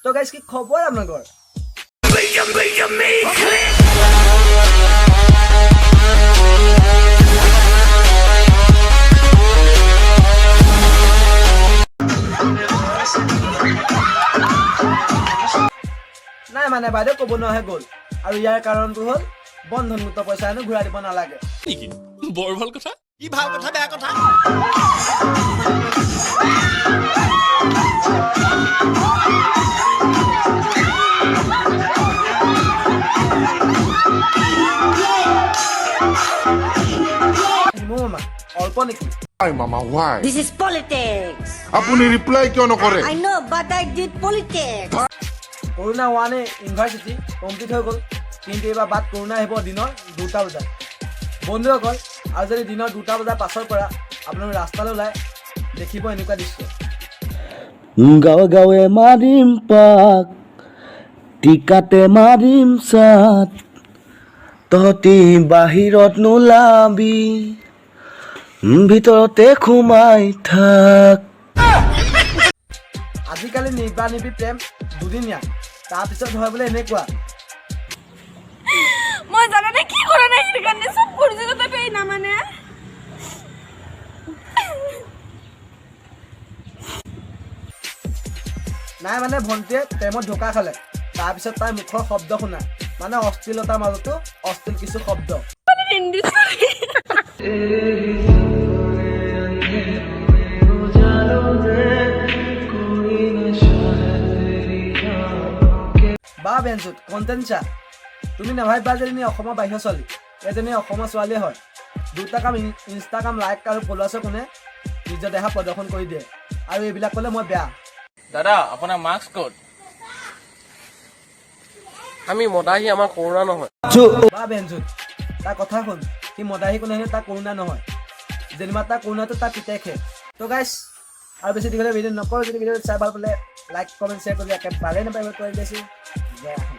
তো গাইস কি খবৰ আপনাদেৰ? নাই মানে বাইদেউ ক'ব নোৱাৰে গ'ল আৰু ইয়াৰ কাৰণটো হ'ল বন্ধনমুক্ত পইচা হেনো ঘূৰাই দিব নালাগে। নেকি বৰ ভাল কথা। কি ভাল কথা বেয়া কথা? অল্প নেকি? Why, Mama? Why? This is politics. আপুনি reply কিয় নকৰে? I know, but I did politics. Corona ওৱানে ইউনিভাৰ্চিটি কমপ্লিট হৈ গ'ল, কিন্তু এইবাৰ বাদ কৰোণা আহিব দিনৰ 2টা বজাত। বন্ধুসকল, আৰু যদি দিনৰ 2টা বজাৰ পাছৰ পৰা আপোনালোক ৰাস্তালৈ ওলাই দেখিব এনেকুৱা দৃশ্য। গাঁৱে গাঁৱে মাৰিম পাক, টিকাতে মাৰিম চাট, তহঁতি বাহিৰত নোলাবি, ভিতৰতে সোমাই থাক। আজিকালি নিৰ্বাণিবি প্ৰেম দুদিনীয়া, তাৰপিছত হয় বোলে এনেকুৱা। মই জানানে কি কৰা নাই সেইকাৰণে চব কৰিছো তথাপি এই নামানে। নাই মানে ভণ্টিয়ে প্ৰেমত ঢোকা খালে, তাৰপিছত তাইৰ মুখৰ শব্দ শুনা, মানে অশ্লীলতাৰ মাজতো অশ্লীল কিছু শব্দ। হিন্দী চলি বা বেঞ্চুত কণ্টেণ্ট চা, তুমি নাভাবিবা যে এজনী অসমৰ বাহিৰৰ ছোৱালী, এজনী অসমৰ ছোৱালীয়ে হয়। 2টা কাম ইনষ্টাগ্ৰাম লাইক আৰু ফলোৱাৰ্ছে কোনে নিজৰ দেহা প্ৰদৰ্শন কৰি দিয়ে, আৰু এইবিলাক ক'লে মই বেয়া। দাদা আপোনাৰ মাস্ক ক'ত? আমি মদাহী, আমাৰ কৰোণা নহয়। বা বেঞ্চুত তাৰ কথা শুন, সি মদাহী কোনে তাৰ কৰোণা নহয়, যেনিবা তাৰ কৰোণাটো তাৰ পিতেকহে। তো গাইছ, আৰু বেছি দীঘলীয়া ভিডিঅ' নকৰোঁ। যদি ভিডিঅ'টো চাই ভাল পালে লাইক কমেণ্ট শ্বেয়াৰ কৰি একেবাৰে নাপায় কৰি দিছোঁ। জয় অসম।